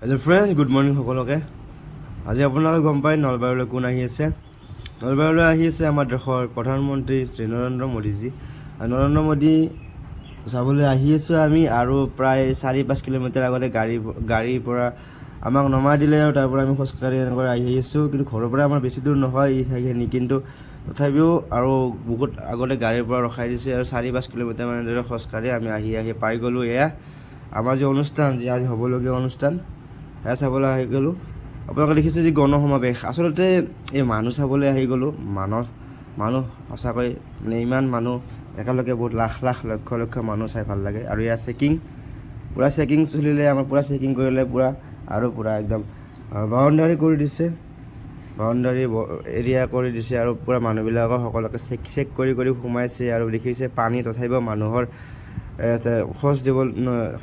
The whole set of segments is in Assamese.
হেল্ল' ফ্ৰেণ্ডছ, গুড মৰ্ণিং সকলোকে। আজি আপোনালোকে গম পায় নলবাৰীলৈ কোন আহি আছে। নলবাৰীলৈ আহি আছে আমাৰ দেশৰ প্ৰধানমন্ত্ৰী শ্ৰী নৰেন্দ্ৰ মোদীজী। আৰু নৰেন্দ্ৰ মোদী চাবলৈ আহি আছোঁ আমি, আৰু প্ৰায় 4-5 কিলোমিটাৰ আগতে গাড়ীৰ পৰা আমাক নমাই দিলে, আৰু তাৰ পৰা আমি খোজকাঢ়ি এনেকৈ আহি আছোঁ। কিন্তু ঘৰৰ পৰা আমাৰ বেছি দূৰ নহয় এই ঠাইখিনি, কিন্তু তথাপিও আৰু বহুত আগতে গাড়ীৰ পৰা ৰখাই দিছে, আৰু 4-5 কিলোমিটাৰ মান দৰে খোজকাঢ়ি আমি আহি পাই গ'লোঁ। এয়া আমাৰ যি অনুষ্ঠান, যি আজি হ'বলগীয়া অনুষ্ঠান, সেয়া চাবলৈ আহি গ'লোঁ। আপোনালোকে দেখিছে যি গণসমাৱেশ, আচলতে এই মানুহ চাবলৈ আহি গ'লোঁ। মানুহ সঁচাকৈ মানে ইমান মানুহ একেলগে, বহুত লক্ষ মানুহ চাই ভাল লাগে। আৰু ইয়াৰ পূৰা চেকিং চলিলে, আমাৰ পূৰা চেকিং কৰিলে পূৰা, আৰু পূৰা একদম বাউণ্ডাৰী কৰি দিছে, বাউণ্ডাৰী এৰিয়া কৰি দিছে, আৰু পূৰা মানুহবিলাকক সকলোকে চেক কৰি সোমাইছে। আৰু দেখিছে পানী, তথাপিও মানুহৰ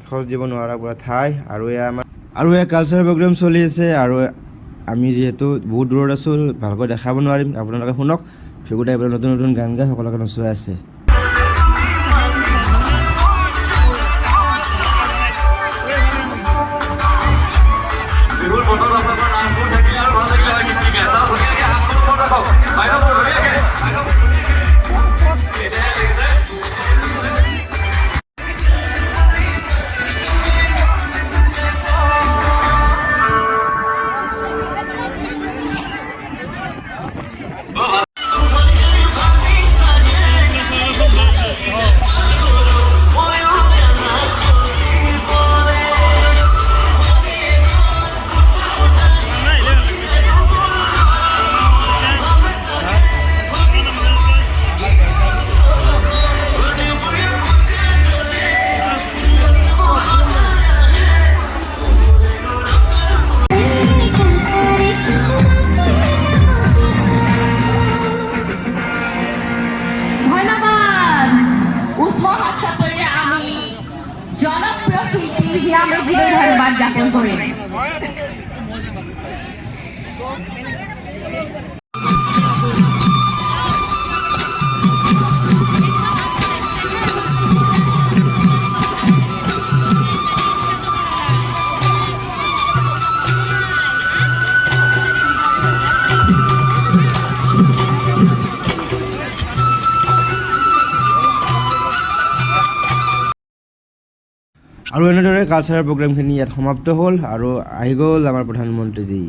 খোজ দিব নোৱাৰা পূৰা ঠাই। আৰু এয়া কালচাৰেল প্ৰগ্ৰেম চলি আছে, আৰু আমি যিহেতু বহুত দূৰত আছোঁ, ভালকৈ দেখাব নোৱাৰিম। আপোনালোকে শুনক, ফিগুৰ টাইপৰ নতুন গান গাই সকলোকে নচুৱাই আছে। ধন্যবাদ জ্ঞাপন কৰি। আৰু এনেদৰে কালচাৰেল প্ৰগ্ৰেমখিনি ইয়াত সমাপ্ত হ'ল, আৰু আহি গ'ল আমাৰ প্ৰধানমন্ত্ৰীজী।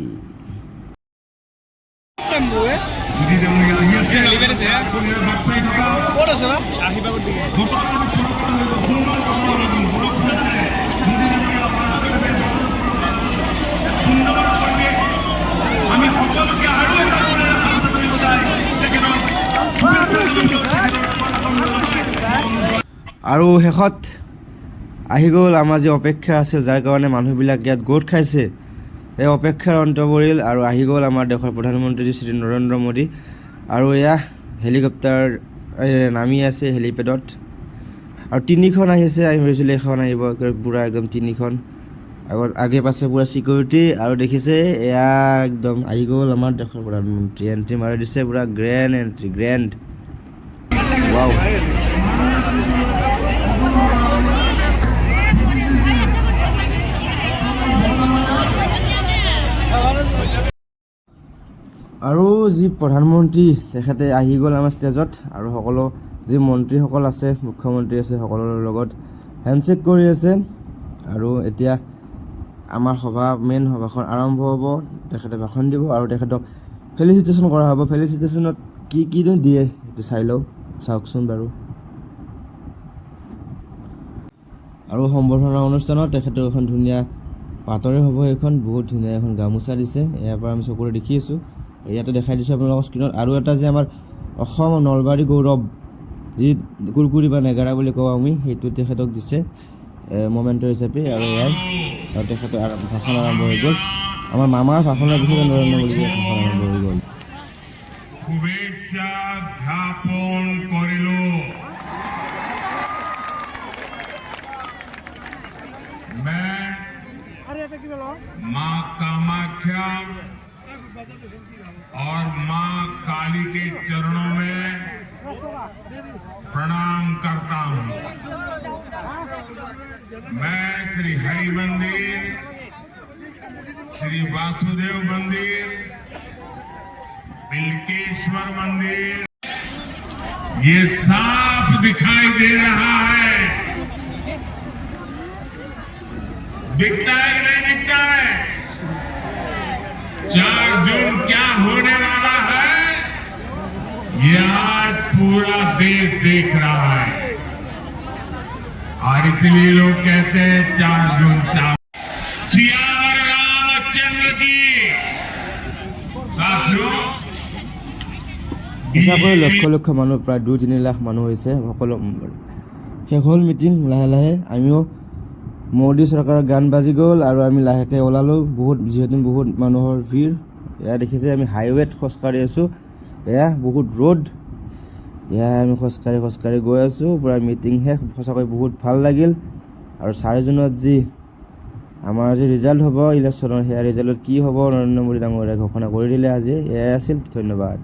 আৰু শেষত আহি গ'ল আমাৰ যি অপেক্ষা আছিল, যাৰ কাৰণে মানুহবিলাক ইয়াত গোট খাইছে, এই অপেক্ষাৰ অন্ত পৰিল, আৰু আহি গ'ল আমাৰ দেশৰ প্ৰধানমন্ত্ৰী শ্ৰী নৰেন্দ্ৰ মোদী। আৰু এয়া হেলিকপ্টাৰ নামি আছে হেলিপেডত, আৰু 3খন আহিছে। আমি ভাবিছিলোঁ এখন আহিব, পূৰা একদম 3খন আগে পাছে পূৰা চিকিউৰিটি। আৰু দেখিছে এয়া একদম আহি গ'ল আমাৰ দেশৰ প্ৰধানমন্ত্ৰী, এণ্ট্ৰি মাৰি দিছে, পূৰা গ্ৰেণ্ড এণ্ট্ৰি, গ্ৰেণ্ড। ৱাও। আৰু যি প্ৰধানমন্ত্ৰী তেখেতে আহি গ'ল আমাৰ ষ্টেজত, আৰু সকলো যি মন্ত্ৰীসকল আছে, মুখ্যমন্ত্ৰী আছে, সকলোৰে লগত হেণ্ডশ্বেক কৰি আছে। আৰু এতিয়া আমাৰ মেইন সভাখন আৰম্ভ হ'ব। তেখেতে ভাষণ দিব, আৰু তেখেতক ফেলিচিটেশ্যন কৰা হ'ব। ফেলিচিটেশ্যনত কি দিয়ে সেইটো চাওকচোন বাৰু। আৰু সম্বৰ্ধনা অনুষ্ঠানত তেখেতৰ এখন ধুনীয়া পাতৰে হ'ব, সেইখন বহুত ধুনীয়া এখন গামোচা দিছে, ইয়াৰ পৰা আমি চকুৰে দেখি আছোঁ। ইয়াতে দেখাই দিছোঁ আপোনালোকৰ স্ক্ৰীণত। আৰু এটা যে আমাৰ অসম নলবাৰী গৌৰৱ, যি কুৰকুৰি বা নেগাৰা বুলি কওঁ আমি, সেইটো তেখেতক দিছে মমেণ্ট হিচাপে। আৰু তেখেতৰ ভাষণ আৰম্ভ হৈ গ'ল। আমাৰ মামাৰ ভাষণৰ পিছতে নৰেন্দ্ৰ মোদীৰ ভাষণ আৰম্ভ হৈ গ'ল। শুভেচ্ছা জ্ঞাপন কৰিলোঁ। मां कामाख्या और मां काली के चरणों में प्रणाम करता हूं। मैं श्री हरि मंदिर श्री वासुदेव मंदिर, बिल्केश्वर मंदिर, ये साफ दिखाई दे रहा है। दिखता है कि नहीं दिखता है? 4 जून क्या होने वाला है, ये आज पूरा देश देख रहा है। और इसलिए लोग कहते हैं 4 जून सियावर रामचंद्र की। साथियों, সঁচাকৈ লক্ষ লক্ষ মানুহ, প্ৰায় 2-3 লাখ মানুহ হৈছে। সকলো শেষ হ'ল মিটিং। লাহে লাহে আমিও মোদী চৰকাৰৰ গান বাজি গ'ল আৰু আমি লাহেকৈ ওলালোঁ। যিহেতু বহুত মানুহৰ ভিৰ। এয়া দেখিছে আমি হাইৱেত খোজকাঢ়ি আছোঁ। এয়া বহুত ৰ'দ। এয়া আমি খোজকাঢ়ি গৈ আছোঁ। পূৰা মিটিং শেষ। সঁচাকৈ বহুত ভাল লাগিল। আৰু 4 জুনত আমাৰ যি ৰিজাল্ট হ'ব ইলেকশ্যনৰ, সেয়া ৰিজাল্টত কি হ'ব নৰেন্দ্ৰ মোদী ডাঙৰীয়াই ঘোষণা কৰি দিলে আজি। এয়াই আছিল। ধন্যবাদ।